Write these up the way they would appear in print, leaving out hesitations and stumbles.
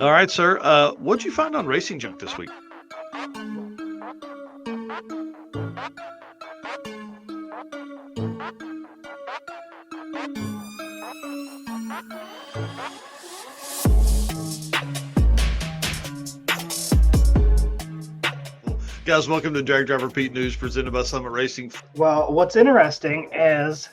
All right, sir. What'd you find on Racing Junk this week? Guys, welcome to Drag Driver Pete News presented by Summit Racing. Well, what's interesting is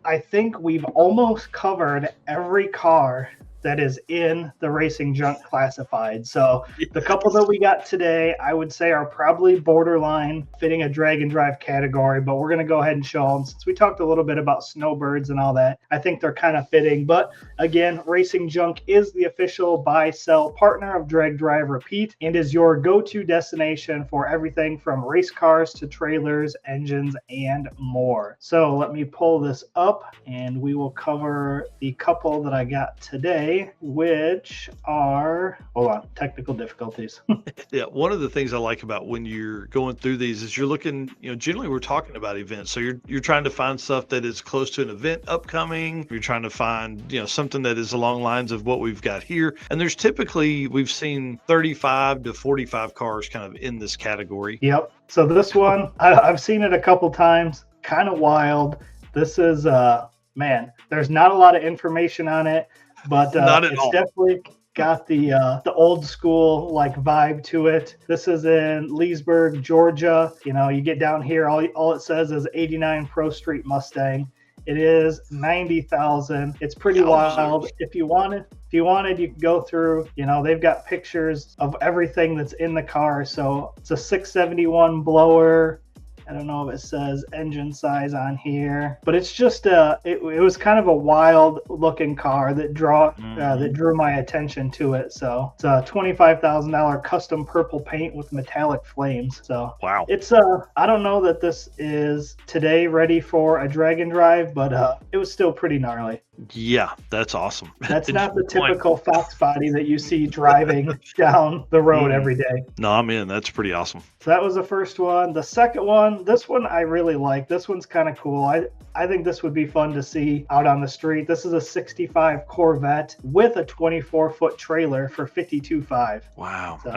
I think we've almost covered every car that is in the Racing Junk classified. So the couple that we got today, I would say are probably borderline fitting a drag and drive category, but we're going to go ahead and show them. Since we talked a little bit about snowbirds and all that, I think they're kind of fitting. But again, Racing Junk is the official buy-sell partner of Drag Drive Repeat and is your go-to destination for everything from race cars to trailers, engines, and more. So let me pull this up and we will cover the couple that I got today, which are, hold on, technical difficulties. Yeah, one of the things I like about when you're going through these is you're looking, generally we're talking about events. So you're trying to find stuff that is close to an event upcoming. You're trying to find, something that is along lines of what we've got here. And there's typically, we've seen 35 to 45 cars kind of in this category. Yep. So this one, I've seen it a couple times, kind of wild. This is, man, there's not a lot of information on it. But it's definitely got the old school like vibe to it. This is in Leesburg, Georgia. You get down here, all it says is 89 Pro Street Mustang. It is 90,000. It's pretty wild. If you wanted, you can go through. They've got pictures of everything that's in the car. So it's a 671 blower. I don't know if it says engine size on here, but it's just it was kind of a wild looking car that drew my attention to it. So it's a $25,000 custom purple paint with metallic flames. So wow, it's I don't know that this is today ready for a drag and drive, but it was still pretty gnarly. Yeah, that's awesome. That's not the typical Fox body that you see driving down the road every day. No, I'm in. That's pretty awesome. So that was the first one. The second one, this one I really like. This one's kind of cool. I think this would be fun to see out on the street. This is a 65 Corvette with a 24-foot trailer for $52,500. Wow, so,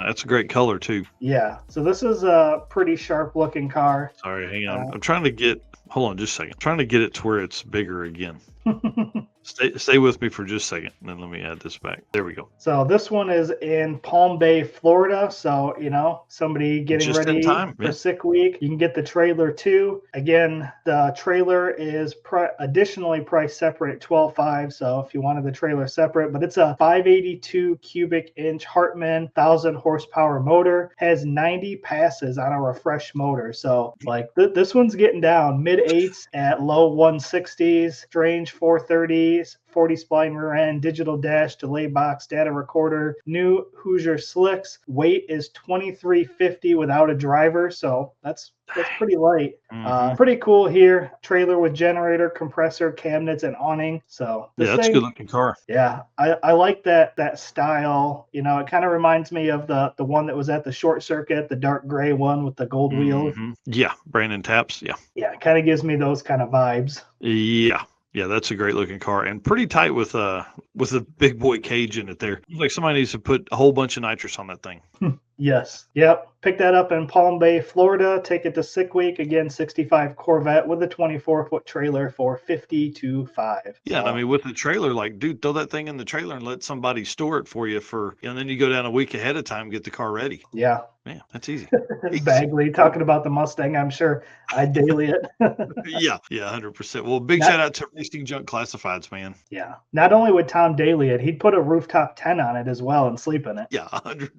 that's a great color too. Yeah, so this is a pretty sharp looking car. Sorry, hang on. I'm trying to get, hold on just a second. I'm trying to get it to where it's bigger again. Stay with me for just a second, and then let me add this back. There we go. So this one is in Palm Bay, Florida. So, somebody getting just ready for sick week, you can get the trailer too. Again, the trailer is additionally priced separate at $12,500. So if you wanted the trailer separate, but it's a 582 cubic inch Hartman 1,000 horsepower motor, has 90 passes on a refreshed motor. So like this one's getting down mid eights at low 160s, strange 430s, 40 spline rear end, digital dash, delay box, data recorder, new Hoosier slicks. Weight is 2,350 without a driver, so that's pretty light. Pretty cool here. Trailer with generator, compressor, cabinets, and awning. So that's a good looking car. Yeah, I like that style. It kind of reminds me of the one that was at the short circuit, the dark gray one with the gold wheels. Yeah, Brandon Taps. Yeah, it kind of gives me those kind of vibes. Yeah, that's a great looking car and pretty tight with a big boy cage in it there. Like somebody needs to put a whole bunch of nitrous on that thing. Yes. Yep. Pick that up in Palm Bay, Florida. Take it to sick week. Again, 65 Corvette with a 24-foot trailer for $52,500. Yeah, I mean, with the trailer, like, dude, throw that thing in the trailer and let somebody store it for you and then you go down a week ahead of time and get the car ready. Yeah. Man, that's easy. Bagley talking about the Mustang, I'm sure I daily it. Yeah, 100%. Well, big shout out to Racing Junk Classifieds, man. Yeah. Not only would Tom daily it, he'd put a rooftop tent on it as well and sleep in it. Yeah, 100%.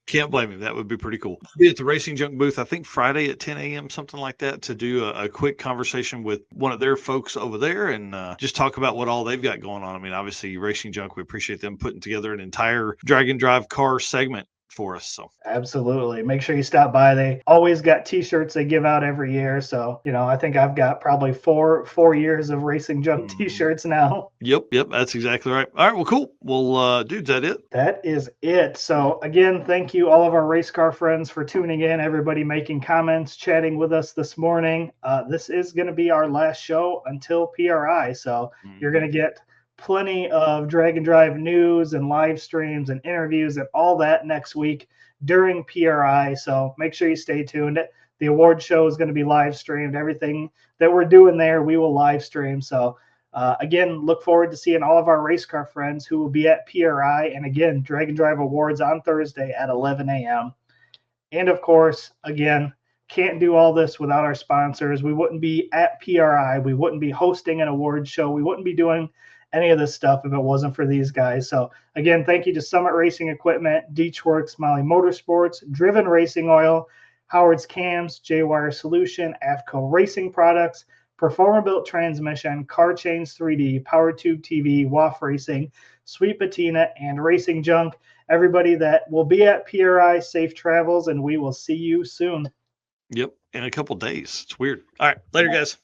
Can't blame him. That would be pretty cool. Be at the Racing Junk booth, I think Friday at 10 a.m., something like that, to do a quick conversation with one of their folks over there and just talk about what all they've got going on. I mean, obviously, Racing Junk, we appreciate them putting together an entire drag and drive car segment for us. So absolutely, make sure you stop by. They always got t-shirts they give out every year, so I think I've got probably four years of Racing Junk t-shirts now. Yep, that's exactly right. All right, well, cool. Well, dude, is that it? That is it. So again, thank you all of our race car friends for tuning in, everybody making comments, chatting with us this morning. This is going to be our last show until PRI, so you're going to get plenty of Drag and Drive news and live streams and interviews and all that next week during PRI. So make sure you stay tuned. The award show is going to be live streamed. Everything that we're doing there, we will live stream. So again, look forward to seeing all of our race car friends who will be at PRI. And again, Drag and Drive Awards on Thursday at 11 a.m. And of course, again, can't do all this without our sponsors. We wouldn't be at PRI. We wouldn't be hosting an award show. We wouldn't be doing any of this stuff if it wasn't for these guys. So again, thank you to Summit Racing Equipment, Deechworks, Molly Motorsports, Driven Racing Oil, Howard's Cams, J-Wire Solution, AFCO Racing Products, Performer-Built Transmission, Car Chains 3D, Power Tube TV, WAF Racing, Sweet Patina, and RacingJunk. Everybody that will be at PRI, safe travels, and we will see you soon. Yep, in a couple days. It's weird. All right, later, guys.